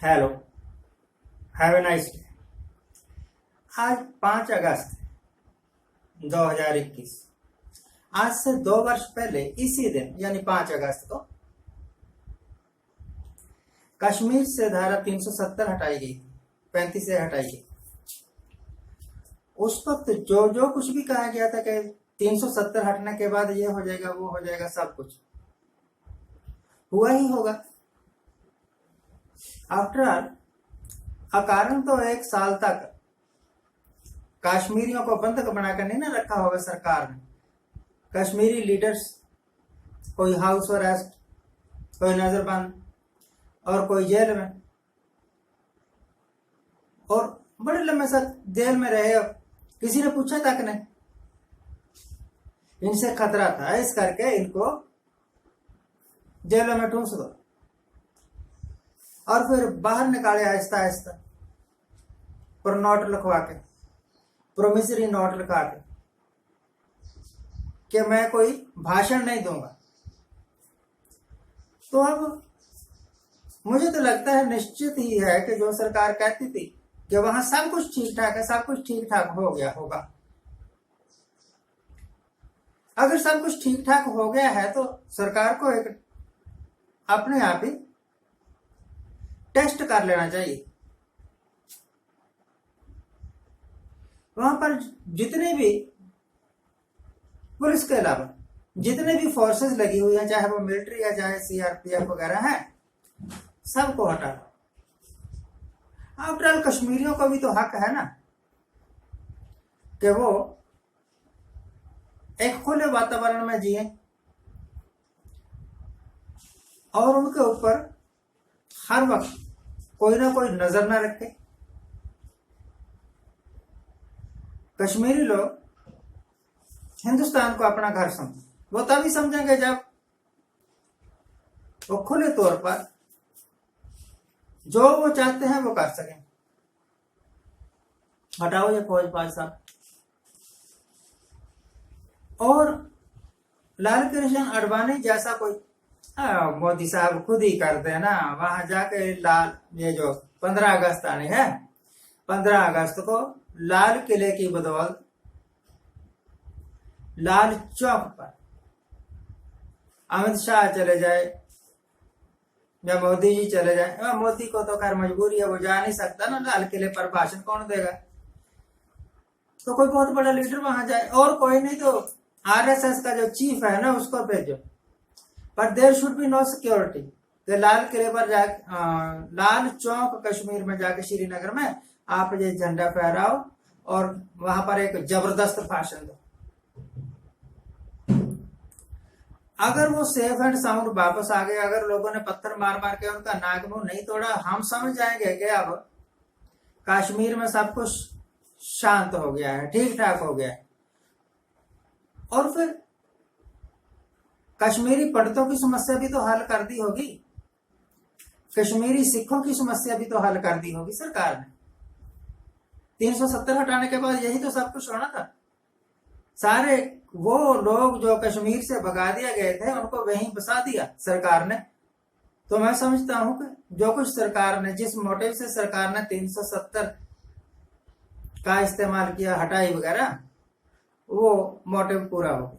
Hello, have a nice day. आज 5 अगस्त 2021। आज से 2 वर्ष पहले इसी दिन यानी 5 अगस्त को कश्मीर से धारा 370 हटाई गई, 35 से हटाई गई। उस वक्त जो जो कुछ भी कहा गया था कि 370 हटने के बाद ये हो जाएगा, वो हो जाएगा, सब कुछ हुआ ही होगा। आफ्टर ऑल अकारण तो 1 साल तक कश्मीरियों को बंधक बनाकर नहीं ना रखा होगा सरकार ने। कश्मीरी लीडर्स, कोई हाउस अरेस्ट, कोई नजरबंद और कोई जेल में, और बड़े लंबे तक जेल में रहे। किसी ने पूछा तक नहीं, इनसे खतरा था, इस करके इनको जेलों में ठूंस दो और फिर बाहर निकाले आहिस्ता आहिस्ता, पर नोट लिखवा के, प्रोमिसरी नोट लिखा के कि मैं कोई भाषण नहीं दूंगा। तो अब मुझे तो लगता है निश्चित ही है कि जो सरकार कहती थी कि वहां सब कुछ ठीक ठाक है, सब कुछ ठीक ठाक हो गया होगा। अगर सब कुछ ठीक ठाक हो गया है तो सरकार को एक अपने आप ही टेस्ट कर लेना चाहिए। वहां पर जितने भी पुलिस के अलावा जितने भी फोर्सेस लगी हुई हैं, चाहे वो मिलिट्री है, चाहे सीआरपीएफ वगैरह है, सबको हटा दो। आफ्टर ऑल कश्मीरियों को भी तो हक है ना कि वो एक खुले वातावरण में जिए और उनके ऊपर हर वक्त कोई ना कोई नजर ना रखे। कश्मीरी लोग हिंदुस्तान को अपना घर समझे, वो तभी समझेंगे जब वो खुले तौर पर जो वो चाहते हैं वो कर सकें। हटाओ ये फौजफाज साहब। और लाल कृष्ण आडवाणी जैसा कोई मोदी साहब खुद ही कर देना, वहां जाके लाल, ये जो 15 अगस्त आने है, 15 अगस्त को लाल किले की बदौलत लाल चौक पर अमित शाह चले जाए या मोदी जी चले जाए। मोदी को तो खैर मजबूरी है, वो जा नहीं सकता ना लाल किले पर, भाषण कौन देगा। तो कोई बहुत बड़ा लीडर वहां जाए, और कोई नहीं तो आरएसएस का जो चीफ है ना उसको भेजो। पर there should be no security. तो लाल किले पर जाके, लाल चौक कश्मीर में जाके, श्रीनगर में आप ये झंडा फहराओ और वहां पर एक जबरदस्त भाषण दो। अगर वो सेफ एंड साउंड वापस आ गए, अगर लोगों ने पत्थर मार मार के उनका नाक मुंह नहीं तोड़ा, हम समझ जाएंगे कि अब कश्मीर में सब कुछ शांत हो गया है, ठीक ठाक हो गया है। और फिर कश्मीरी पंडितों की समस्या भी तो हल कर दी होगी, कश्मीरी सिखों की समस्या भी तो हल कर दी होगी सरकार ने। 370 हटाने के बाद यही तो सब कुछ होना था। सारे वो लोग जो कश्मीर से भगा दिया गए थे उनको वहीं बसा दिया सरकार ने। तो मैं समझता हूं कि जो कुछ सरकार ने, जिस मोटिव से सरकार ने 370 का इस्तेमाल किया, हटाई वगैरह, वो मोटिव पूरा हो गया।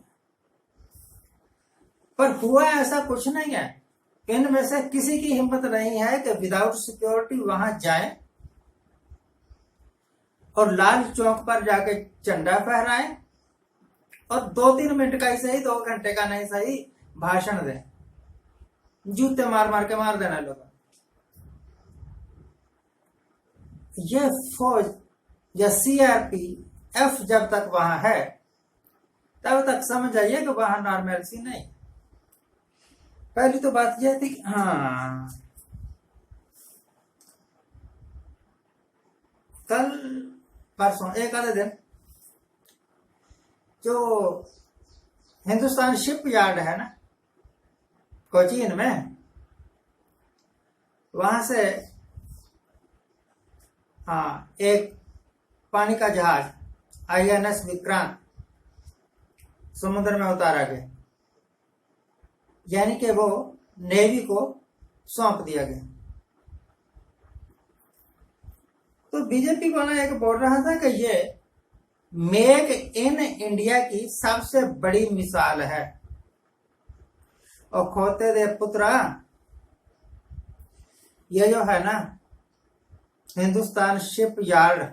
पर हुआ ऐसा कुछ नहीं है। इनमें से किसी की हिम्मत नहीं है कि विदाउट सिक्योरिटी वहां जाए और लाल चौक पर जाके झंडा फहराए और 2-3 मिनट का ही सही, 2 घंटे का नहीं सही, भाषण दें। जूते मार मार के मार देना लोग। ये फौज या सीआरपीएफ जब तक वहां है तब तक समझ आइए कि वहां नॉर्मलसी नहीं। पहली तो बात यह थी कि कल परसों एक आधे दिन जो हिंदुस्तान शिप यार्ड है ना कोचीन में, वहां से एक पानी का जहाज आईएनएस विक्रांत समुद्र में उतारा गया, यानी कि वो नेवी को सौंप दिया गया। तो बीजेपी वाला एक बोल रहा था कि ये मेक इन इंडिया की सबसे बड़ी मिसाल है। और खोते दे पुत्रा, ये जो है ना हिंदुस्तान शिप यार्ड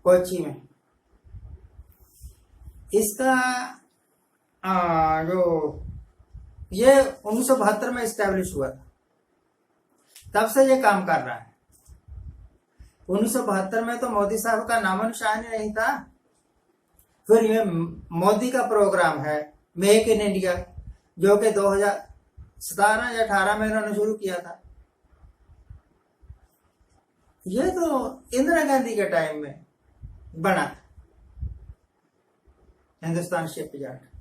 कोची में, इसका जो ये 1972 में स्टैब्लिश हुआ था, तब से ये काम कर रहा है। 1972 में तो मोदी साहब का नामो निशान ही नहीं था। फिर ये मोदी का प्रोग्राम है मेक इन इंडिया, जो कि 2017 या 18 में इन्होंने शुरू किया था। ये तो इंदिरा गांधी के टाइम में बना था हिंदुस्तान शिप यार्ड।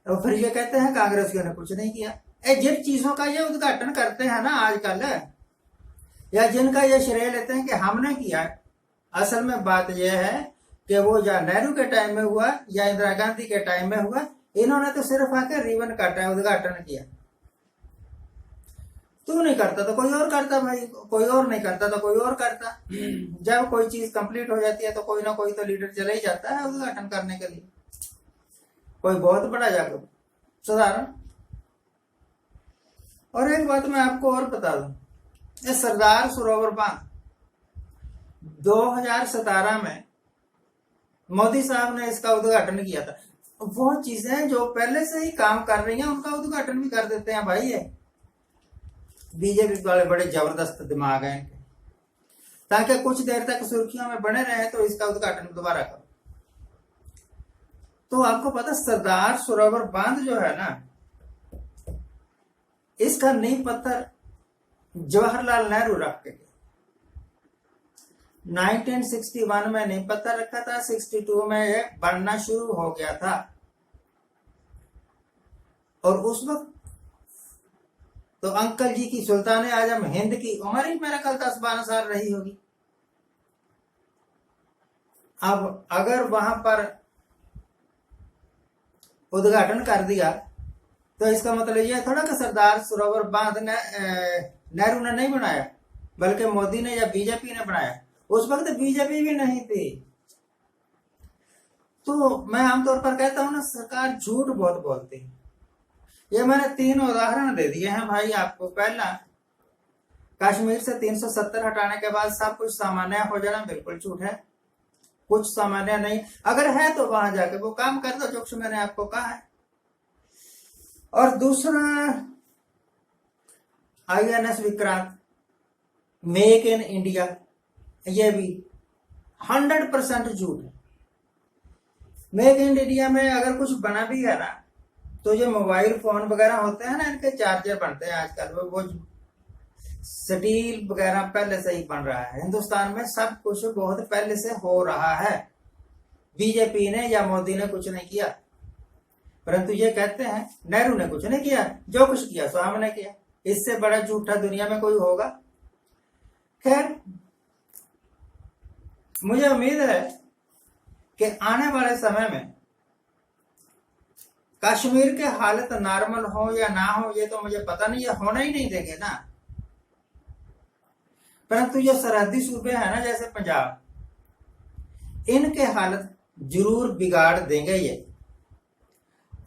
और फिर ये कहते हैं कांग्रेसियों ने कुछ नहीं किया। जिन चीजों का ये उद्घाटन करते हैं ना आजकल, या जिनका ये श्रेय लेते हैं कि हमने किया, असल में बात यह है कि वो या नेहरू के टाइम में हुआ या इंदिरा गांधी के टाइम में हुआ। इन्होंने तो सिर्फ आकर रिबन काटा, उद्घाटन किया। तू नहीं करता तो कोई और करता भाई, कोई और नहीं करता तो कोई और करता। जब कोई चीज कंप्लीट हो जाती है तो कोई ना कोई तो लीडर चला ही जाता है उद्घाटन करने के लिए, कोई बहुत बड़ा जाकर साधारण। और एक बात मैं आपको और बता दूं, ये सरदार सरोवर बांध 2017 में मोदी साहब ने इसका उद्घाटन किया था। वो चीजें जो पहले से ही काम कर रही हैं उनका उद्घाटन भी कर देते हैं भाई। ये बीजेपी वाले बड़े जबरदस्त दिमाग हैं इनके, ताकि कुछ देर तक सुर्खियों में बने रहे तो इसका उद्घाटन दोबारा करो। तो आपको पता सरदार सरोवर बांध जो है ना, इसका नींव पत्थर जवाहरलाल नेहरू रख के 1961 में नींव पत्थर रखा था। 62 में ये बनना शुरू हो गया था। और उस वक्त तो अंकल जी की सुल्तान आजम हिंद की उम्र ही मेरा कल 10-12 साल रही होगी। अब अगर वहां पर उद्घाटन कर दिया तो इसका मतलब यह थोड़ा कि सरदार सरोवर बांध नेहरू ने नहीं बनाया, बल्कि मोदी ने या बीजेपी ने बनाया। उस वक्त बीजेपी भी नहीं थी। तो मैं आमतौर पर कहता हूं ना, सरकार झूठ बहुत बोलती है। ये मैंने 3 उदाहरण दे दिए हैं भाई आपको। पहला, कश्मीर से 370 हटाने के बाद सब कुछ सामान्य हो जाना बिल्कुल झूठ है। कुछ सामान्य नहीं, अगर है तो वहां जाके वो काम कर दो जो मैंने आपको कहा है। और दूसरा, INS Vikrant make in India, ये भी 100% झूठ है। मेक इन इंडिया में अगर कुछ बना भी है ना, तो ये मोबाइल फोन वगैरह होते हैं ना, इनके चार्जर बनते हैं आजकल, वो स्टील वगैरह पहले से ही बन रहा है। हिंदुस्तान में सब कुछ बहुत पहले से हो रहा है। बीजेपी ने या मोदी ने कुछ नहीं किया, परंतु ये कहते हैं नेहरू ने कुछ नहीं किया, जो कुछ किया सो हमने किया। इससे बड़ा झूठा दुनिया में कोई होगा? खैर, मुझे उम्मीद है कि आने वाले समय में कश्मीर के हालत नॉर्मल हो या ना हो, ये तो मुझे पता नहीं, ये होना ही नहीं देंगे ना। परंतु ये सरहदी सूबे हैं ना, जैसे पंजाब, इनके हालत जरूर बिगाड़ देंगे ये।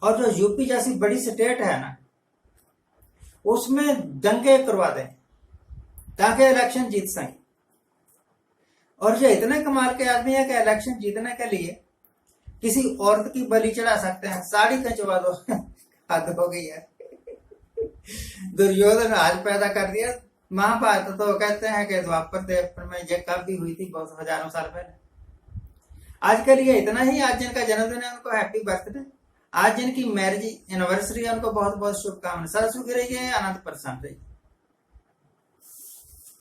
और जो यूपी जैसी बड़ी स्टेट है ना, उसमें दंगे करवा दें ताकि इलेक्शन जीत सकें। और ये इतने कमाल के आदमी है कि इलेक्शन जीतने के लिए किसी औरत की बलि चढ़ा सकते हैं। साड़ी खिंचवा दो, हद हो गई है। दुर्योधन आज पैदा कर दिया। महाभारत तो कहते हैं कि द्वापर देव में ये कब भी हुई थी, बहुत हजारों साल पहले। आज के लिए इतना ही। आज जिनका जन्मदिन है उनको हैप्पी बर्थडे। आज जिनकी मैरिज एनिवर्सरी है उनको बहुत बहुत शुभकामनाएं। सरसुखी रहिए, आनंद प्रसन्न रहिए।